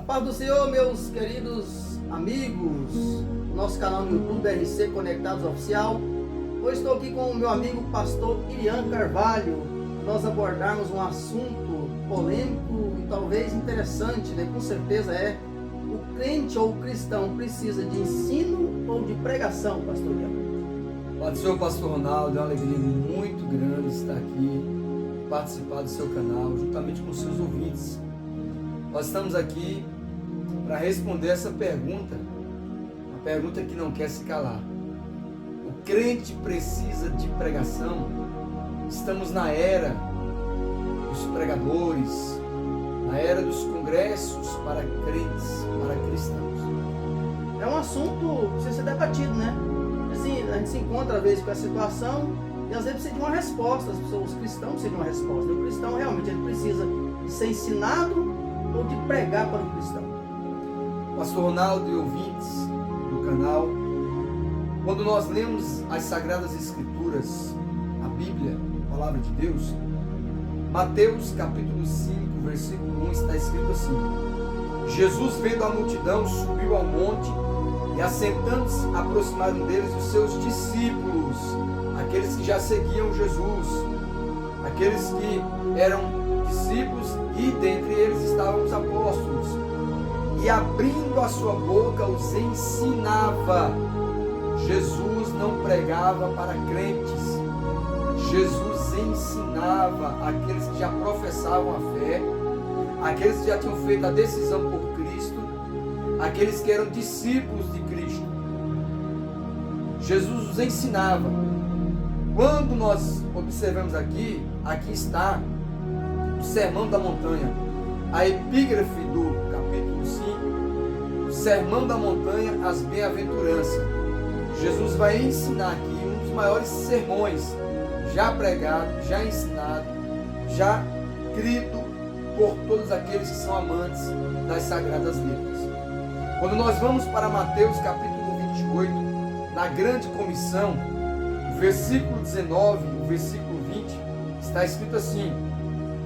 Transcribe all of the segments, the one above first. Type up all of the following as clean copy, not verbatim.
A paz do Senhor, meus queridos amigos, do nosso canal no YouTube RC Conectados Oficial. Hoje estou aqui com o meu amigo pastor Irian Carvalho, para nós abordarmos um assunto polêmico e talvez interessante, né? Com certeza é: o crente ou o cristão precisa de ensino ou de pregação, pastor Irian? Paz do Senhor, pastor Ronaldo, é uma alegria muito grande estar aqui, participar do seu canal, juntamente com os seus ouvintes. Nós estamos aqui para responder essa pergunta, uma pergunta que não quer se calar. O crente precisa de pregação? Estamos na era dos pregadores, na era dos congressos para crentes, para cristãos. É um assunto que precisa ser debatido, né? Assim, a gente se encontra às vezes com essa situação e às vezes precisa de uma resposta. Os cristãos precisam de uma resposta. O cristão realmente ele precisa de ser ensinado ou de pregar para o cristão. Pastor Ronaldo e ouvintes do canal, quando nós lemos as Sagradas Escrituras, a Bíblia, a Palavra de Deus, Mateus capítulo 5, versículo 1 está escrito assim: Jesus, vendo a multidão, subiu ao monte e, assentando-se, aproximaram deles os seus discípulos, aqueles que já seguiam Jesus, aqueles que eram discípulos, e dentre eles estavam os apóstolos, e abrindo a sua boca os ensinava. Jesus não pregava para crentes, Jesus ensinava aqueles que já professavam a fé, aqueles que já tinham feito a decisão por Cristo, aqueles que eram discípulos de Cristo. Jesus os ensinava. Quando nós observamos aqui está o Sermão da Montanha, a epígrafe do capítulo 5, o Sermão da Montanha, as bem-aventuranças. Jesus vai ensinar aqui um dos maiores sermões já pregado, já ensinado, já crido por todos aqueles que são amantes das Sagradas Letras. Quando nós vamos para Mateus capítulo 28, na grande comissão, o versículo 19, o versículo 20, está escrito assim: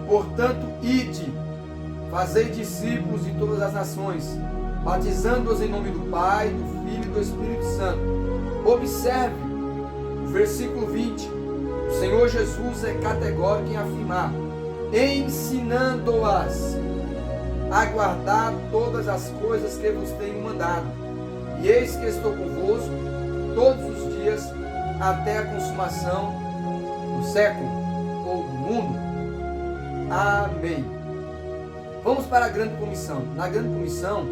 portanto, ide, fazei discípulos de todas as nações, batizando-os em nome do Pai, do Filho e do Espírito Santo. Observe o versículo 20, o Senhor Jesus é categórico em afirmar: ensinando-as a guardar todas as coisas que vos tenho mandado, e eis que estou convosco todos os dias até a consumação do século ou do mundo. Amém. Vamos para a grande comissão. Na grande comissão,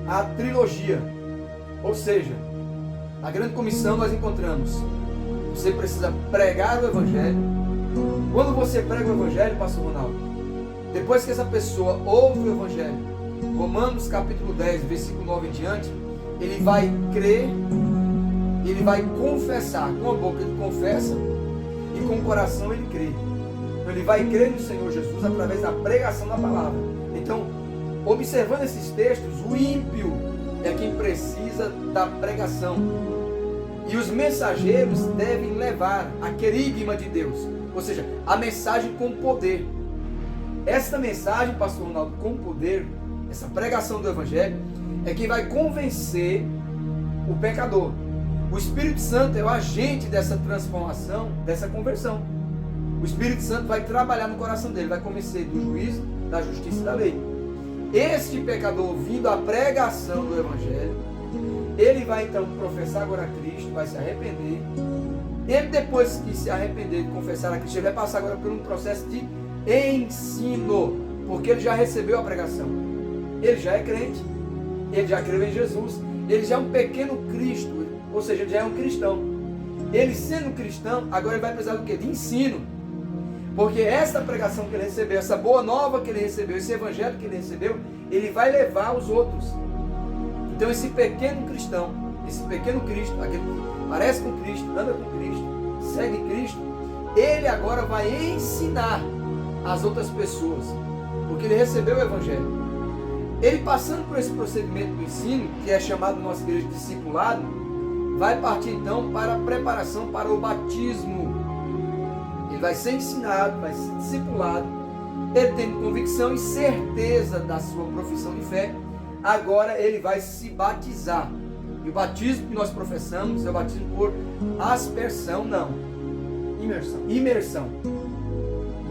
a trilogia, ou seja, na grande comissão nós encontramos: você precisa pregar o Evangelho. Quando você prega o Evangelho, pastor Ronaldo, depois que essa pessoa ouve o Evangelho, Romanos capítulo 10, versículo 9 em diante, ele vai crer, ele vai confessar. Com a boca ele confessa e com o coração ele crê. Então ele vai crer no Senhor Jesus através da pregação da palavra. Então, observando esses textos, o ímpio é quem precisa da pregação, e os mensageiros devem levar a querigma de Deus, ou seja, a mensagem com poder. Esta mensagem, pastor Ronaldo, com poder, essa pregação do Evangelho, é quem vai convencer o pecador. O Espírito Santo é o agente dessa transformação, dessa conversão. O Espírito Santo vai trabalhar no coração dele, vai convencer do juízo, da justiça e da lei. Este pecador, ouvindo a pregação do Evangelho, ele vai então professar agora a Cristo, vai se arrepender. Ele, depois que se arrepender e confessar a Cristo, ele vai passar agora por um processo de ensino, porque ele já recebeu a pregação. Ele já é crente, ele já creu em Jesus, ele já é um pequeno Cristo, ou seja, ele já é um cristão. Ele, sendo cristão, agora ele vai precisar do quê? De ensino. Porque essa pregação que ele recebeu, essa boa nova que ele recebeu, esse evangelho que ele recebeu, ele vai levar os outros. Então esse pequeno cristão, esse pequeno Cristo, aquele que parece com Cristo, anda com Cristo, segue Cristo, ele agora vai ensinar as outras pessoas, porque ele recebeu o evangelho. Ele, passando por esse procedimento do ensino, que é chamado no nosso igreja de discipulado, vai partir então para a preparação para o batismo. Ele vai ser ensinado, vai ser discipulado, ele tendo convicção e certeza da sua profissão de fé, agora ele vai se batizar. E o batismo que nós professamos é o batismo por aspersão, não. Imersão.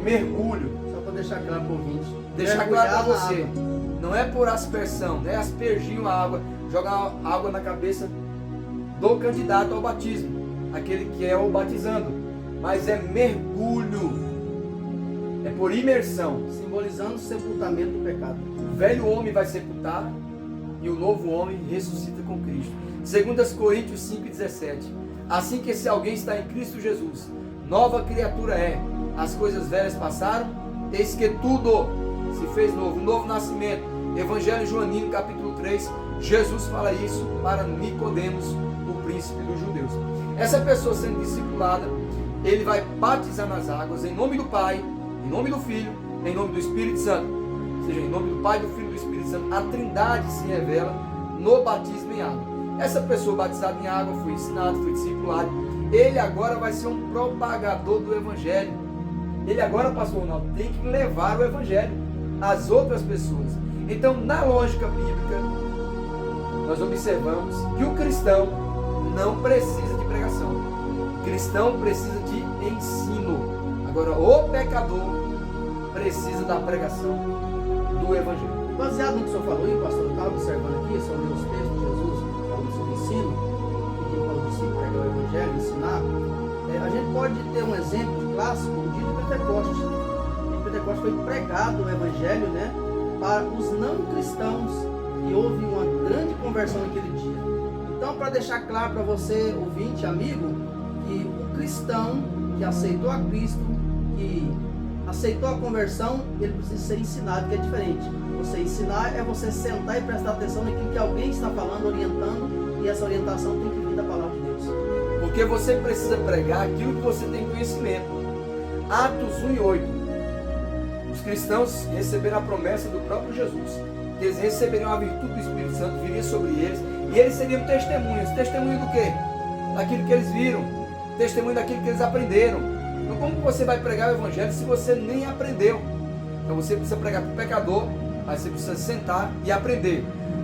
Mergulho. Só para deixar claro para o ouvinte. Deixar claro para você. Não é por aspersão, não é aspergir a água, jogar água na cabeça do candidato ao batismo, aquele que é o batizando. Mas é mergulho. É por imersão. Simbolizando o sepultamento do pecado. O velho homem vai sepultar e o novo homem ressuscita com Cristo. 2 Coríntios 5,17. Assim que se alguém está em Cristo Jesus, nova criatura é. As coisas velhas passaram, eis que tudo se fez novo. Um novo nascimento. Evangelho Joanino, capítulo 3. Jesus fala isso para Nicodemos, o príncipe dos judeus. Essa pessoa sendo discipulada, ele vai batizar nas águas em nome do Pai, em nome do Filho, em nome do Espírito Santo. Ou seja, em nome do Pai, do Filho e do Espírito Santo. A Trindade se revela no batismo em água. Essa pessoa batizada em água foi ensinado, foi discipulado. Ele agora vai ser um propagador do Evangelho. Ele agora, pastor Ronaldo, tem que levar o Evangelho às outras pessoas. Então, na lógica bíblica, nós observamos que o cristão não precisa de pregação. O cristão precisa de ensino. Agora, o pecador precisa da pregação do Evangelho. Baseado no que o senhor falou, e o pastor estava observando aqui sobre os textos de Jesus falando sobre ensino, pedindo para o discípulo pregar o Evangelho, ensinar, a gente pode ter um exemplo clássico do dia de Pentecostes. O dia de Pentecostes foi pregado o Evangelho, né, para os não cristãos, e houve uma grande conversão naquele dia. Então, para deixar claro para você, ouvinte, amigo, que o cristão que aceitou a Cristo, que aceitou a conversão, ele precisa ser ensinado, que é diferente. Você ensinar é você sentar e prestar atenção naquilo que alguém está falando, orientando, e essa orientação tem que vir da palavra de Deus. Porque você precisa pregar aquilo que você tem conhecimento. Atos 1:8. Os cristãos receberam a promessa do próprio Jesus, que eles receberiam a virtude do Espírito Santo, viria sobre eles, e eles seriam testemunhas. Testemunho do quê? Daquilo que eles viram, testemunho daquilo que eles aprenderam. Então, como você vai pregar o Evangelho se você nem aprendeu? Então você precisa pregar para o pecador, mas você precisa sentar e aprender.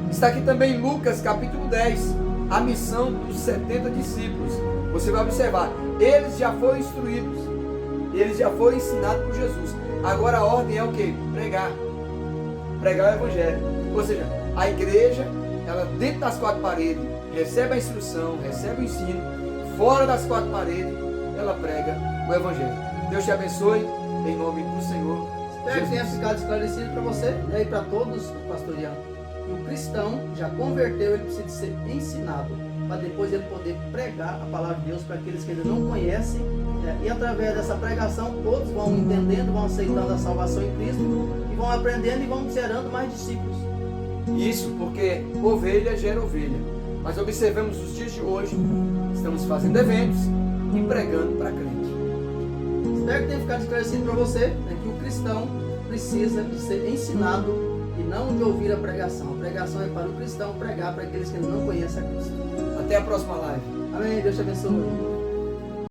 Está aqui também em Lucas capítulo 10, a missão dos 70 discípulos. Você vai observar, eles já foram instruídos, eles já foram ensinados por Jesus. Agora a ordem é o quê? Pregar. Pregar o Evangelho. Ou seja, a igreja, ela dentro das quatro paredes, recebe a instrução, recebe o ensino. Fora das quatro paredes, ela prega o Evangelho. Deus te abençoe, em nome do Senhor. Espero que tenha ficado esclarecido para você, né, e para todos, pastor Ian. Que o cristão já converteu, ele precisa ser ensinado, para depois ele poder pregar a palavra de Deus para aqueles que ainda não conhecem, né, e através dessa pregação todos vão entendendo, vão aceitando a salvação em Cristo, e vão aprendendo e vão gerando mais discípulos. Isso, porque ovelha gera ovelha. Mas observamos os dias de hoje, estamos fazendo eventos e pregando para crente. Espero que tenha ficado esclarecido para você, né, que o cristão precisa de ser ensinado e não de ouvir a pregação. A pregação é para o cristão pregar para aqueles que não conhecem a Cristo. Até a próxima live. Amém. Deus te abençoe.